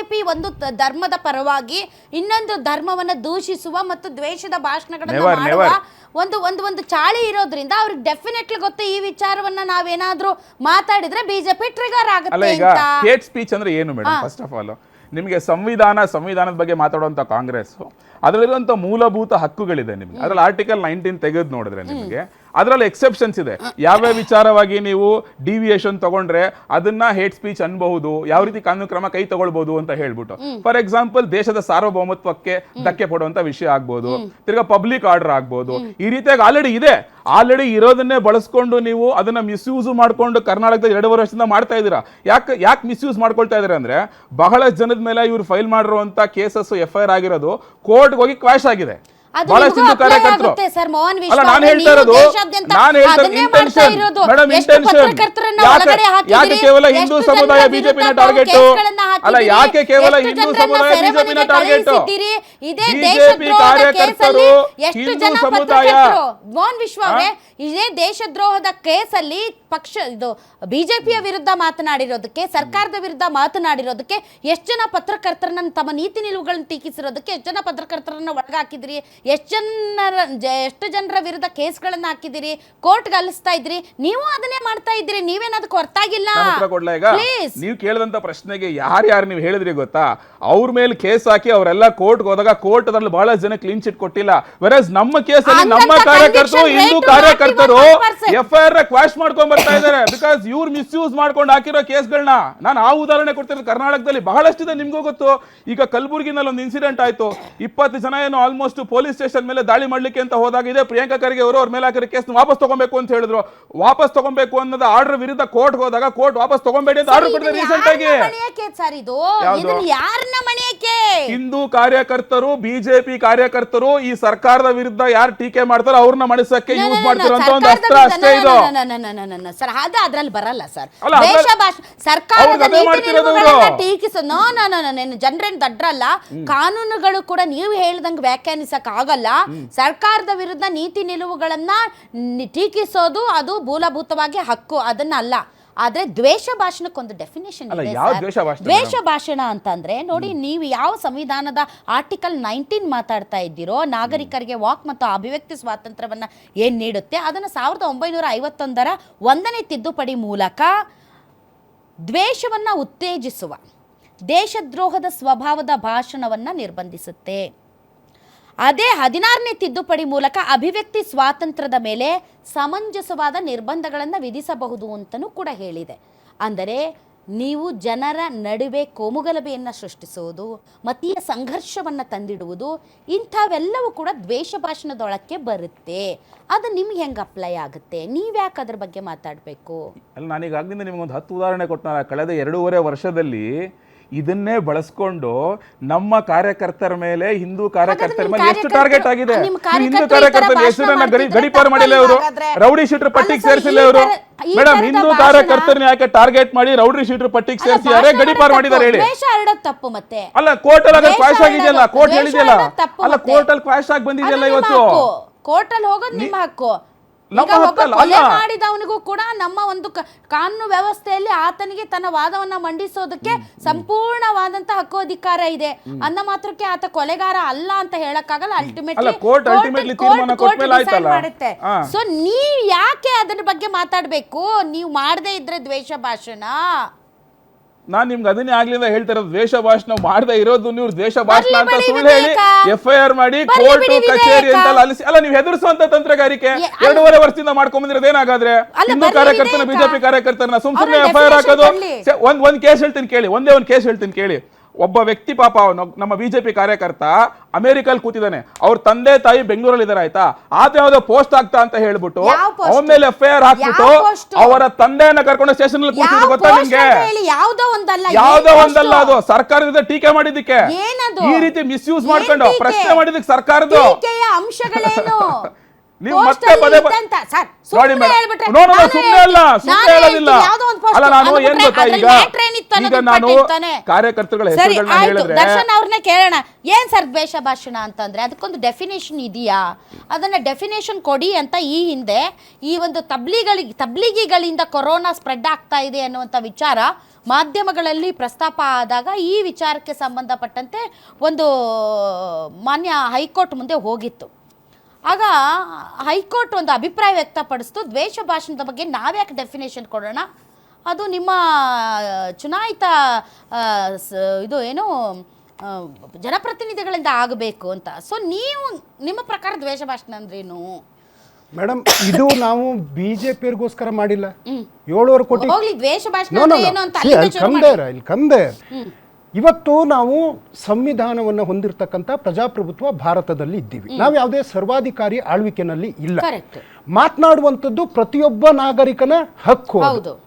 BJP ಒಂದು ಧರ್ಮದ ಪರವಾಗಿ ಇನ್ನೊಂದು ಧರ್ಮವನ್ನ ದೂಷಿಸುವ ಮತ್ತು ದ್ವೇಷದ ಭಾಷಣಗಳನ್ನ ಮಾಡುವ ಒಂದು ಚಾಳಿ ಇರೋದ್ರಿಂದ ಅವ್ರಿಗೆ ಡೆಫಿನೆಟ್ಲಿ ಗೊತ್ತು ಈ ವಿಚಾರವನ್ನ ನಾವೇನಾದ್ರೂ ಮಾತಾಡಿದ್ರೆ ಬಿಜೆಪಿ ಟ್ರಿಗರ್ ಆಗುತ್ತೆ ಅಂತ. ಹೇಟ್ ಸ್ಪೀಚ್ ಅಂದ್ರೆ ಏನು ಮೇಡಮ್? ಫಸ್ಟ್ ಆಫ್ ಆಲ್ ನಿಮಗೆ ಸಂವಿಧಾನದ ಬಗ್ಗೆ ಮಾತಾಡುವಂತ ಕಾಂಗ್ರೆಸ್ ಅದರಲ್ಲಿರುವಂತ ಮೂಲಭೂತ ಹಕ್ಕುಗಳಿದೆ ನಿಮಗೆ. ಅದ್ರಲ್ಲಿ ಆರ್ಟಿಕಲ್ 19 ತೆಗೆದು ನೋಡಿದ್ರೆ ನಿಮಗೆ ಅದರಲ್ಲಿ ಎಕ್ಸೆಪ್ಷನ್ಸ್ ಇದೆ. ಯಾವ್ಯಾವ ವಿಚಾರವಾಗಿ ನೀವು ಡಿವಿಯೇಷನ್ ತಗೊಂಡ್ರೆ ಅದನ್ನ ಹೇಟ್ ಸ್ಪೀಚ್ ಅನ್ಬಹುದು, ಯಾವ ರೀತಿ ಕಾನೂನು ಕ್ರಮ ಕೈ ತಗೊಳ್ಬಹುದು ಅಂತ ಹೇಳ್ಬಿಟ್ಟು. ಫಾರ್ ಎಕ್ಸಾಂಪಲ್ ದೇಶದ ಸಾರ್ವಭೌಮತ್ವಕ್ಕೆ ಧಕ್ಕೆ ಕೊಡುವಂತ ವಿಷಯ ಆಗ್ಬೋದು, ತಿರ್ಗಾ ಪಬ್ಲಿಕ್ ಆರ್ಡರ್ ಆಗ್ಬೋದು. ಈ ರೀತಿಯಾಗಿ ಆಲ್ರೆಡಿ ಇರೋದನ್ನೇ ಬಳಸ್ಕೊಂಡು ನೀವು ಅದನ್ನ ಮಿಸ್ಯೂಸ್ ಮಾಡ್ಕೊಂಡು ಕರ್ನಾಟಕದ 2.5 ವರ್ಷದಿಂದ ಮಾಡ್ತಾ ಇದ್ದೀರಾ. ಯಾಕೆ ಮಿಸ್ಯೂಸ್ ಮಾಡ್ಕೊಳ್ತಾ ಇದಾರೆ ಅಂದ್ರೆ ಬಹಳ ಜನದ ಮೇಲೆ ಇವ್ರು ಫೈಲ್ ಮಾಡಿರುವಂತ ಕೇಸಸ್ FIR ಆಗಿರೋದು ಕೋರ್ಟ್ಗೆ ಹೋಗಿ ಕ್ವಾಶ್ ಆಗಿದೆ. ಬಹಳಷ್ಟು ಹಿಂದೂ ಕಾರ್ಯಕರ್ತರು ನಾನು ಹೇಳ್ತಾ ಇರೋದು ಇಂಟೆನ್ಷನ್ ಮೇಡಮ್, ಇಂಟೆನ್ಷನ್ ಯಾಕೆ ಕೇವಲ ಹಿಂದೂ ಸಮುದಾಯ ಬಿಜೆಪಿನ ಟಾರ್ಗೆಟ್ ಅಲ್ಲ, ಯಾಕೆ ಕೇವಲ ಹಿಂದೂ ಸಮುದಾಯ ಬಿಜೆಪಿನ ಟಾರ್ಗೆಟ್? ಬಿಜೆಪಿ ಕಾರ್ಯಕರ್ತರು ಹಿಂದೂ ಸಮುದಾಯ ಮೋಹನ್ ವಿಶ್ವ ಅವರೇ, ಇದೇ ದೇಶದ್ರೋಹದ ಕೇಸಲ್ಲಿ ಇದು ಬಿಜೆಪಿಯ ವಿರುದ್ಧ ಮಾತನಾಡಿರೋದಕ್ಕೆ, ಸರ್ಕಾರದ ವಿರುದ್ಧ ಮಾತನಾಡಿರೋದಕ್ಕೆ ಎಷ್ಟು ಜನ ಪತ್ರಕರ್ತರನ್ನ ತಮ್ಮ ನೀತಿ ನಿಲುವುಗಳನ್ನು ಟೀಕಿಸಿರೋದಕ್ಕೆ ಎಷ್ಟು ಜನ ಪತ್ರಕರ್ತರನ್ನ ಒಳಗಾಕಿದಿರಿ, ಎಷ್ಟು ಜನರ ವಿರುದ್ಧ ಕೇಸ್ಗಳನ್ನ ಹಾಕಿದಿರಿ, ಕೋರ್ಟ್ಗೆ ಅಲಿಸ್ತಾ ಇದ್ರಿ. ನೀವು ಅದನ್ನೇ ಮಾಡ್ತಾ ಇದ್ದೀರಿ. ನೀವೇನದಕ್ಕೆ ಹೊರತಾಗಿಲ್ಲ. ನೀವು ಕೇಳಿದಂತ ಪ್ರಶ್ನೆಗೆ ಯಾರ್ಯಾರು ನೀವು ಹೇಳಿದ್ರಿ ಗೊತ್ತಾ? ಅವ್ರ ಮೇಲೆ ಕೇಸ್ ಹಾಕಿ ಅವರೆಲ್ಲ ಕೋರ್ಟ್ಗೆ ಹೋದಾಗ ಕೋರ್ಟ್ ಅದ್ರಲ್ಲಿ ಬಹಳ ಜನ ಕ್ಲೀನ್ ಚಿಟ್ ಕೊಟ್ಟಿಲ್ಲ. ವೆರಸ್ ನಮ್ಮ ಕೇಸಲ್ಲಿ ನಮ್ಮ ಕಾರ್ಯಕರ್ತರು ಹಿಂದೂ ಕಾರ್ಯಕರ್ತರು FIR ಕ್ವಾಶ್ ಮಾಡ್ಕೊಂಡ್ ಬರ್ತಾ ಇದ್ದಾರೆ. ಬಿಕಾಸ್ ಇವ್ರು ಮಿಸ್ಯೂಸ್ ಮಾಡ್ಕೊಂಡು ಹಾಕಿರೋ ಕೇಸ್ಗಳನ್ನ ನಾನು ಆ ಉದಾಹರಣೆ ಕೊಡ್ತಿರೋದು ಕರ್ನಾಟಕದಲ್ಲಿ ಬಹಳಷ್ಟಿದೆ, ನಿಮ್ಗೂ ಗೊತ್ತು. ಈಗ ಕಲಬುರಗಿನಲ್ಲಿ ಒಂದು ಇನ್ಸಿಡೆಂಟ್ ಆಯ್ತು. 20 ಜನ ಏನು ಆಲ್ಮೋಸ್ಟ್ ಪೊಲೀಸ್ ಸ್ಟೇಷನ್ ಮೇಲೆ ದಾಳಿ ಮಾಡ್ಲಿಕ್ಕೆ ಅಂತ ಹೋದಾಗಿದೆ. ಪ್ರಿಯಾಂಕಾ ಖರ್ಗೆ ಅವರು ಅವ್ರ ಮೇಲೆ ಹಾಕಿರೋ ಕೇಸ್ ವಾಪಸ್ ತಗೊಬೇಕು ಅಂತ ಹೇಳಿದ್ರು. ವಾಪಸ್ ತಗೊಬೇಕು ಅನ್ನೋದು ಆರ್ಡರ್ ವಿರುದ್ಧ ಕೋರ್ಟ್ ಹೋದಾಗ ಕೋರ್ಟ್ ವಾಪಸ್ ತಗೊಬೇಡಿ ಅಂತ ಆರ್ಡರ್ ಕೊಟ್ಟಿದೆ ರೀಸೆಂಟ್ ಆಗಿ. ಹಿಂದೂ ಕಾರ್ಯಕರ್ತರು ಬಿಜೆಪಿ ಕಾರ್ಯಕರ್ತರು ಈ ಸರ್ಕಾರದ ವಿರುದ್ಧ ಯಾರು ಟೀಕೆ ಮಾಡ್ತಾರೋ ಅವ್ರನ್ನ ಮಣಿಸಕ್ಕೆ ಯೂಸ್ ಮಾಡ್ತಿರೋಂತ ಒಂದು ಅಸ್ತ್ರ ಅಷ್ಟೇ ಇದು ಸರ್. ಅದ್ರಲ್ಲಿ ಬರಲ್ಲ ಸರ್. ಸರ್ಕಾರದ ಟೀಕಿಸೋ ಜನರೇನು ದಡ್ರಲ್ಲ. ಕಾನೂನುಗಳು ಕೂಡ ನೀವು ಹೇಳ್ದಂಗೆ ವ್ಯಾಖ್ಯಾನಿಸಕ್ ಆಗಲ್ಲ. ಸರ್ಕಾರದ ವಿರುದ್ಧ ನೀತಿ ನಿಲುವುಗಳನ್ನ ಟೀಕಿಸೋದು ಅದು ಮೂಲಭೂತವಾಗಿ ಹಕ್ಕು, ಅದನ್ನ ಅಲ್ಲ. ಆದ್ರೆ ದ್ವೇಷ ಭಾಷಣಕ್ಕೊಂದು ಡೆಫಿನೇಷನ್ ಇದೆ. ದ್ವೇಷ ಭಾಷಣ ಅಂತಂದ್ರೆ ನೋಡಿ, ನೀವು ಯಾವ ಸಂವಿಧಾನದ ಆರ್ಟಿಕಲ್ 19 ಮಾತಾಡ್ತಾ ಇದ್ದೀರೋ, ನಾಗರಿಕರಿಗೆ ವಾಕ್ ಮತ್ತು ಅಭಿವ್ಯಕ್ತಿ ಸ್ವಾತಂತ್ರ್ಯವನ್ನ ಏನ್ ನೀಡುತ್ತೆ, ಅದನ್ನ 1951ರ 1ನೇ ತಿದ್ದುಪಡಿ ಮೂಲಕ ದ್ವೇಷವನ್ನ ಉತ್ತೇಜಿಸುವ ದೇಶದ್ರೋಹದ ಸ್ವಭಾವದ ಭಾಷಣವನ್ನ ನಿರ್ಬಂಧಿಸುತ್ತೆ. ಅದೇ 16ನೇ ತಿದ್ದುಪಡಿ ಮೂಲಕ ಅಭಿವ್ಯಕ್ತಿ ಸ್ವಾತಂತ್ರ್ಯದ ಮೇಲೆ ಸಮಂಜಸವಾದ ನಿರ್ಬಂಧಗಳನ್ನು ವಿಧಿಸಬಹುದು ಅಂತಲೂ ಕೂಡ ಹೇಳಿದೆ. ಅಂದರೆ ನೀವು ಜನರ ನಡುವೆ ಕೋಮುಗಲಭೆಯನ್ನು ಸೃಷ್ಟಿಸುವುದು, ಮತೀಯ ಸಂಘರ್ಷವನ್ನು ತಂದಿಡುವುದು, ಇಂಥವೆಲ್ಲವೂ ಕೂಡ ದ್ವೇಷ ಭಾಷಣದೊಳಕ್ಕೆ ಬರುತ್ತೆ. ಅದು ನಿಮ್ಗೆ ಹೆಂಗೆ ಅಪ್ಲೈ ಆಗುತ್ತೆ? ನೀವ್ಯಾಕೆ ಅದ್ರ ಬಗ್ಗೆ ಮಾತಾಡಬೇಕು? ಅಲ್ಲ, ನಾನೀಗಾಗಲಿಂದ ನಿಮಗೊಂದು 10 ಉದಾಹರಣೆ ಕೊಟ್ಟನಲ್ಲ. ಕಳೆದ 2.5 ವರ್ಷದಲ್ಲಿ ಇದನ್ನೇ ಬಳಸ್ಕೊಂಡು ನಮ್ಮ ಕಾರ್ಯಕರ್ತರ ಮೇಲೆ, ಹಿಂದೂ ಕಾರ್ಯಕರ್ತರ ಮೇಲೆ ಎಷ್ಟು ಟಾರ್ಗೆಟ್ ಆಗಿದೆ. ಹಿಂದೂ ಕಾರ್ಯಕರ್ತರ ಹೆಸರನ್ನ ಗಡಿಪಾರು ಮಾಡಿಲ್ಲ ಅವರು, ರೌಡಿ ಶೀಟರ್ ಪಟ್ಟಿಗೆ ಸೇರಿಸಿಲ್ಲ ಅವರು. ಮೇಡಮ್, ಹಿಂದೂ ಕಾರ್ಯಕರ್ತರನ್ನ ಯಾಕೆ ಟಾರ್ಗೆಟ್ ಮಾಡಿ ರೌಡಿ ಶೀಟರ್ ಪಟ್ಟಿಗೆ ಸೇರಿಸಿದ್ದಾರೆ, ಗಡಿಪಾರು ಮಾಡಿದ್ದಾರೆ ಹೇಳಿ? ತಪ್ಪು. ಮತ್ತೆ ಅಲ್ಲ, ಕೋರ್ಟ್ ಅಲ್ಲಿ ಕ್ವಾಶ್ ಆಗಿದೆಯಲ್ಲ, ಕೋರ್ಟ್ ಹೇಳಿದೆಯಲ್ಲ, ಅಲ್ಲ ಕೋರ್ಟ್ ಅಲ್ಲಿ ಕ್ವಾಶ್ ಆಗಿ ಬಂದಿದೆಯಲ್ಲ ಇವತ್ತು. ಕೋರ್ಟ್ ಅಲ್ಲಿ ಹೋಗೋದು ನಿಮ್ಮ ಹಕ್ಕು. ಮಾಡಿದವನಿಗೂ ಕೂಡ ನಮ್ಮ ಒಂದು ಕಾನೂನು ವ್ಯವಸ್ಥೆಯಲ್ಲಿ ಆತನಿಗೆ ತನ್ನ ವಾದವನ್ನ ಮಂಡಿಸೋದಕ್ಕೆ ಸಂಪೂರ್ಣವಾದಂತ ಹಕ್ಕು ಅಧಿಕಾರ ಇದೆ. ಅನ್ನ ಮಾತ್ರಕ್ಕೆ ಆತ ಕೊಲೆಗಾರ ಅಲ್ಲ ಅಂತ ಹೇಳಕ್ಕಾಗಲ್ಲ. ಅಲ್ಟಿಮೇಟ್ಲಿ ಮಾಡುತ್ತೆ. ಸೊ ನೀವ್ ಯಾಕೆ ಅದರ ಬಗ್ಗೆ ಮಾತಾಡ್ಬೇಕು? ನೀವು ಮಾಡದೇ ಇದ್ರೆ ದ್ವೇಷ ಭಾಷಣ. ನಾನ್ ನಿಮ್ಗೆ ಅದನ್ನೇ ಆಗ್ಲಿಂದ ಹೇಳ್ತಾ ಇರೋದು, ದ್ವೇಷ ಭಾಷಣ ಮಾಡದೇ ಇರೋದು ನೀವು ದ್ವೇಷ ಭಾಷಣ ಅಂತ ಸುಳ್ಳು ಹೇಳಿ FIR ಮಾಡಿ ಕೋರ್ಟ್ ಕಚೇರಿ ಅಂತ ಅಲಿಸಿ. ಅಲ್ಲ, ನೀವು ಹೆದರ್ಸುವಂತ ತಂತ್ರಗಾರಿಕೆ 2.5 ವರ್ಷದಿಂದ ಮಾಡ್ಕೊಂಡ್ ಬಂದಿರೋದು ಏನಾಗಾದ್ರೆ? ಹಿಂದೂ ಕಾರ್ಯಕರ್ತನ ಬಿಜೆಪಿ ಕಾರ್ಯಕರ್ತರನ್ನ ಸುಮ್ನೆ FIR ಹಾಕೋದು. ಒಂದ್ ಕೇಸ್ ಹೇಳ್ತೀನಿ ಕೇಳಿ, ಒಂದ್ ಕೇಸ್ ಹೇಳ್ತೀನಿ ಕೇಳಿ. ಒಬ್ಬ ವ್ಯಕ್ತಿ ಪಾಪ, ನಮ್ಮ ಬಿಜೆಪಿ ಕಾರ್ಯಕರ್ತ ಅಮೆರಿಕಲ್ಲಿ ಕೂತಿದ್ದಾನೆ, ಅವ್ರ ತಂದೆ ತಾಯಿ ಬೆಂಗಳೂರಲ್ಲಿ ಇದಾರೆ ಆಯ್ತಾ. ಆತ ಯಾವ್ದೋ ಪೋಸ್ಟ್ ಆಗ್ತಾ ಅಂತ ಹೇಳ್ಬಿಟ್ಟು ಅವನ ಮೇಲೆ FIR ಹಾಕ್ಬಿಟ್ಟು ಅವರ ತಂದೆಯನ್ನ ಕರ್ಕೊಂಡು ಸ್ಟೇಷನ್ ಅಲ್ಲಿ ಕೂತಿದ್ರು. ಗೊತ್ತಾ ನಿಮ್ಗೆ? ಯಾವ್ದೋ ಒಂದಲ್ಲ, ಅದು ಸರ್ಕಾರದ ಟೀಕೆ ಮಾಡಿದ್ದಕ್ಕೆ, ಈ ರೀತಿ ಮಿಸ್ಯೂಸ್ ಮಾಡ್ಕೊಂಡು ಪ್ರಶ್ನೆ ಮಾಡಿದಕ್ಕೆ ಸರ್ಕಾರದ ಅಂಶಗಳೇನು ನೀವು ಮತ್ತೆ ಪದೇ ನೋಡಿ ಸುಮ್ಮನೆ ಅಲ್ಲ, ಸುಮ್ಮನೆ ಹೇಳೋದಿಲ್ಲ. ಅಲ್ಲ, ನಾನು ಏನ್ ಗೊತ್ತಾ, ಈಗ ನಾನು ಕಾರ್ಯಕರ್ತರುಗಳ ಹೆಸರುಗಳನ್ನ ಹೇಳಿದ್ರೆ ದರ್ಶನ್ ಅವ್ರನ್ನೇ ಕೇಳೋಣ, ಏನ್ ಸರ್ ದ್ವೇಷ ಭಾಷಣ ಅಂತಂದ್ರೆ ಅದಕ್ಕೊಂದು ಡೆಫಿನೇಷನ್ ಇದೆಯಾ? ಅದನ್ನ ಡೆಫಿನೇಷನ್ ಕೊಡಿ ಅಂತ ಈ ಹಿಂದೆ ಈ ಒಂದು ತಬ್ಲಿಗಿಗಳಿಂದ ಕೊರೋನಾ ಸ್ಪ್ರೆಡ್ ಆಗ್ತಾ ಇದೆ ಅನ್ನುವಂಥ ವಿಚಾರ ಮಾಧ್ಯಮಗಳಲ್ಲಿ ಪ್ರಸ್ತಾಪ ಆದಾಗ ಈ ವಿಚಾರಕ್ಕೆ ಸಂಬಂಧಪಟ್ಟಂತೆ ಒಂದು ಮಾನ್ಯ ಹೈಕೋರ್ಟ್ ಮುಂದೆ ಹೋಗಿತ್ತು. ಆಗ ಹೈಕೋರ್ಟ್ ಒಂದು ಅಭಿಪ್ರಾಯ ವ್ಯಕ್ತಪಡಿಸ್ತು, ದ್ವೇಷ ಭಾಷಣದ ಬಗ್ಗೆ ನಾವ್ಯಾಕೆ ಡೆಫಿನೇಷನ್ ಕೊಡೋಣ, ಅದು ನಿಮ್ಮ ಚುನಾಯಿತ ಇದು ಏನು ಜನಪ್ರತಿನಿಧಿಗಳಿಂದ ಆಗಬೇಕು ಅಂತ. ಸೊ ನೀವು ನಿಮ್ಮ ಪ್ರಕಾರ ದ್ವೇಷ ಭಾಷಣ ಅಂದ್ರೇನು? ಮೇಡಮ್, ಇದು ನಾವು ಬಿಜೆಪಿಯರ್ಗೋಸ್ಕರ ಮಾಡಿಲ್ಲ. 7.5 ಕೋಟಿ ಹೋಗ್ಲಿ, ದ್ವೇಷ ಭಾಷಣ ಅಂದ್ರೆ ಏನು ಅಂತ ಇಲ್ಲಿ ಕಂದೆ. ಇವತ್ತು ನಾವು ಸಂವಿಧಾನವನ್ನು ಹೊಂದಿರತಕ್ಕಂಥ ಪ್ರಜಾಪ್ರಭುತ್ವ ಭಾರತದಲ್ಲಿ ಇದ್ದೀವಿ. ನಾವು ಯಾವುದೇ ಸರ್ವಾಧಿಕಾರಿ ಆಳ್ವಿಕೆನಲ್ಲಿ ಇಲ್ಲ. ಮಾತನಾಡುವಂಥದ್ದು ಪ್ರತಿಯೊಬ್ಬ ನಾಗರಿಕನ ಹಕ್ಕು.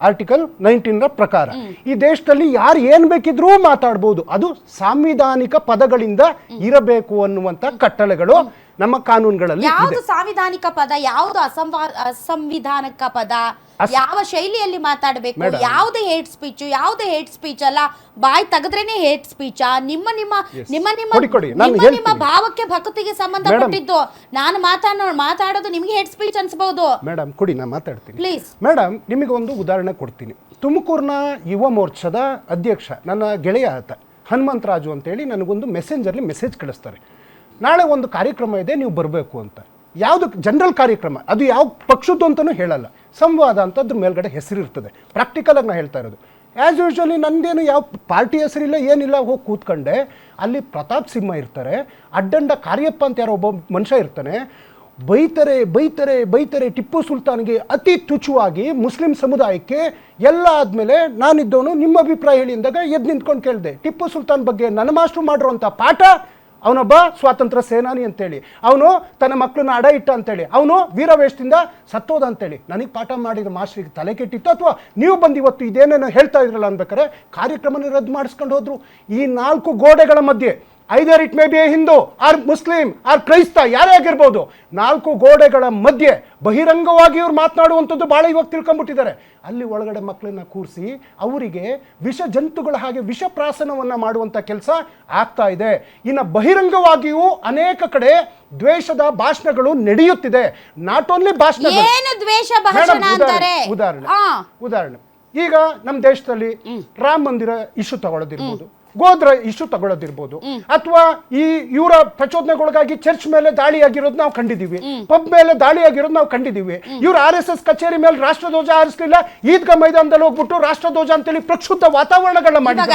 ಆರ್ಟಿಕಲ್ 19 ಪ್ರಕಾರ ಈ ದೇಶದಲ್ಲಿ ಯಾರು ಏನ್ ಬೇಕಿದ್ರೂ ಮಾತಾಡ್ಬೋದು. ಅದು ಸಾಂವಿಧಾನಿಕ ಪದಗಳಿಂದ ಇರಬೇಕು ಅನ್ನುವಂಥ ಕಟ್ಟಳೆಗಳು ನಮ್ಮ ಕಾನೂನುಗಳಲ್ಲಿ. ಯಾವುದು ಸಾಂವಿಧಾನಿಕ ಪದ, ಯಾವುದು ಅಸಂವಿಧಾನಿಕ ಪದ, ಯಾವ ಶೈಲಿಯಲ್ಲಿ ಮಾತಾಡಬೇಕು, ಯಾವ್ದು ಹೇಟ್ ಸ್ಪೀಚ್, ಯಾವ್ದು ಹೇಟ್ ಸ್ಪೀಚ್ ಅಲ್ಲ, ಬಾಯಿ ತೆಗೆದ್ರೇನೆ ಹೇಟ್ ಸ್ಪೀಚ್. ನಿಮ್ಮ ಭಾವಕ್ಕೆ ಭಕ್ತಿಗೆ ಸಂಬಂಧಪಟ್ಟಿದ್ದು ನಾನು ಮಾತಾಡೋದು ನಿಮ್ಗೆ ಹೇಟ್ ಸ್ಪೀಚ್ ಅನ್ಸಬಹುದು. ಮೇಡಮ್ ಕೊಡಿ, ನಾನು ಮಾತಾಡ್ತೀನಿ ಪ್ಲೀಸ್. ಮೇಡಮ್, ನಿಮಗೆ ಒಂದು ಉದಾಹರಣೆ ಕೊಡ್ತೀನಿ. ತುಮಕೂರಿನ ಯುವ ಮೋರ್ಚಾದ ಅಧ್ಯಕ್ಷ ನನ್ನ ಗೆಳೆಯ ಆತ ಹನುಮಂತರಾಜು ಅಂತೇಳಿ ನನಗೊಂದು ಮೆಸೆಂಜರ್ಲಿ ಮೆಸೇಜ್ ಕಳಿಸ್ತಾರೆ, ನಾಳೆ ಒಂದು ಕಾರ್ಯಕ್ರಮ ಇದೆ, ನೀವು ಬರಬೇಕು ಅಂತ. ಯಾವುದು ಜನರಲ್ ಕಾರ್ಯಕ್ರಮ, ಅದು ಯಾವ ಪಕ್ಷದ್ದು ಅಂತಲೂ ಹೇಳಲ್ಲ, ಸಂವಾದ ಅಂತ ಅದ್ರ ಮೇಲ್ಗಡೆ ಹೆಸರಿರ್ತದೆ. ಪ್ರಾಕ್ಟಿಕಲಾಗಿ ನಾನು ಹೇಳ್ತಾ ಇರೋದು. ಆ್ಯಸ್ ಯೂಶ್ವಲಿ ನಂದೇನು ಯಾವ ಪಾರ್ಟಿ ಹೆಸರಿಲ್ಲ ಏನಿಲ್ಲ, ಹೋಗಿ ಕೂತ್ಕೊಂಡೆ. ಅಲ್ಲಿ ಪ್ರತಾಪ್ ಸಿಂಹ ಇರ್ತಾರೆ, ಅಡ್ಡಂಡ ಕಾರ್ಯಪ್ಪ ಅಂತ ಯಾರೋ ಒಬ್ಬ ಮನುಷ್ಯ ಇರ್ತಾನೆ. ಬೈತಾರೆ ಬೈತಾರೆ ಬೈತಾರೆ ಟಿಪ್ಪು ಸುಲ್ತಾನ್ಗೆ ಅತಿ ತುಚ್ಛವಾಗಿ, ಮುಸ್ಲಿಂ ಸಮುದಾಯಕ್ಕೆ ಎಲ್ಲ ಆದಮೇಲೆ ನಾನಿದ್ದವನು ನಿಮ್ಮ ಅಭಿಪ್ರಾಯ ಹೇಳಿ ಅಂದಾಗ ಎದ್ದು ನಿಂತ್ಕೊಂಡು ಕೇಳಿದೆ, ಟಿಪ್ಪು ಸುಲ್ತಾನ್ ಬಗ್ಗೆ ನನ್ನ ಮಾಸ್ಟ್ರು ಮಾಡಿರೋಂಥ ಪಾಠ, ಅವನೊಬ್ಬ ಸ್ವಾತಂತ್ರ್ಯ ಸೇನಾನಿ ಅಂತೇಳಿ, ಅವನು ತನ್ನ ಮಕ್ಕಳನ್ನ ಅಡ ಇಟ್ಟ ಅಂತೇಳಿ, ಅವನು ವೀರವೇಷದಿಂದ ಸತ್ತೋದ ಅಂತೇಳಿ ನನಗೆ ಪಾಠ ಮಾಡಿದ ಮಾಸ್ಟ್ರಿಗೆ ತಲೆ ಕೆಟ್ಟಿತ್ತು, ಅಥವಾ ನೀವು ಬಂದು ಇವತ್ತು ಇದೇನೇನೋ ಹೇಳ್ತಾ ಇದ್ರಲ್ಲ ಅನ್ಬೇಕಾರೆ ಕಾರ್ಯಕ್ರಮನ ರದ್ದು ಮಾಡಿಸ್ಕೊಂಡು ಹೋದ್ರು. ಈ 4 ಗೋಡೆಗಳ ಮಧ್ಯೆ, either it may be Hindu or Muslim or ಕ್ರೈಸ್ತ ಯಾರೇ ಆಗಿರ್ಬೋದು, 4 ಗೋಡೆಗಳ ಮಧ್ಯೆ ಬಹಿರಂಗವಾಗಿ ಇವ್ರು ಮಾತನಾಡುವಂಥದ್ದು ಭಾಳ ಇವಾಗ ತಿಳ್ಕೊಂಡ್ಬಿಟ್ಟಿದ್ದಾರೆ. ಅಲ್ಲಿ ಒಳಗಡೆ ಮಕ್ಕಳನ್ನ ಕೂರಿಸಿ ಅವರಿಗೆ ವಿಷ ಜಂತುಗಳ ಹಾಗೆ ವಿಷಪ್ರಾಸನವನ್ನು ಮಾಡುವಂಥ ಕೆಲಸ ಆಗ್ತಾ ಇದೆ. ಇನ್ನು ಬಹಿರಂಗವಾಗಿಯೂ ಅನೇಕ ಕಡೆ ದ್ವೇಷದ ಭಾಷಣಗಳು ನಡೆಯುತ್ತಿದೆ. ನಾಟ್ ಓನ್ಲಿ ಭಾಷಣ, ಉದಾಹರಣೆ ಈಗ ನಮ್ಮ ದೇಶದಲ್ಲಿ ರಾಮ ಮಂದಿರ ಇಶ್ಯೂ ತಗೊಳ್ಳೋದಿರ್ಬೋದು, ಗೋದ್ರ ಇಶ್ಯೂ ತಗೊಳ್ಳೋದಿರ್ಬೋದು, ಅಥವಾ ಈ ಇವರ ಪ್ರಚೋದನೆಗೊಳಗಾಗಿ ಚರ್ಚ್ ಮೇಲೆ ದಾಳಿ ಆಗಿರೋದು ನಾವು ಕಂಡಿದ್ದೀವಿ, ಪಬ್ ಮೇಲೆ ದಾಳಿ ಆಗಿರೋದು ನಾವು ಕಂಡಿದ್ದೀವಿ. ಇವ್ರು RSS ಕಚೇರಿ ಮೇಲೆ ರಾಷ್ಟ್ರಧ್ವಜ ಹಾರಿಸಲಿಲ್ಲ, ಈದ್ಗಾ ಮೈದಾನದಲ್ಲಿ ಹೋಗ್ಬಿಟ್ಟು ರಾಷ್ಟ್ರಧ್ವಜ ಅಂತೇಳಿ ಪ್ರಕ್ಷುಬ್ಧ ವಾತಾವರಣಗಳನ್ನ ಮಾಡಿದ್ದಾರೆ.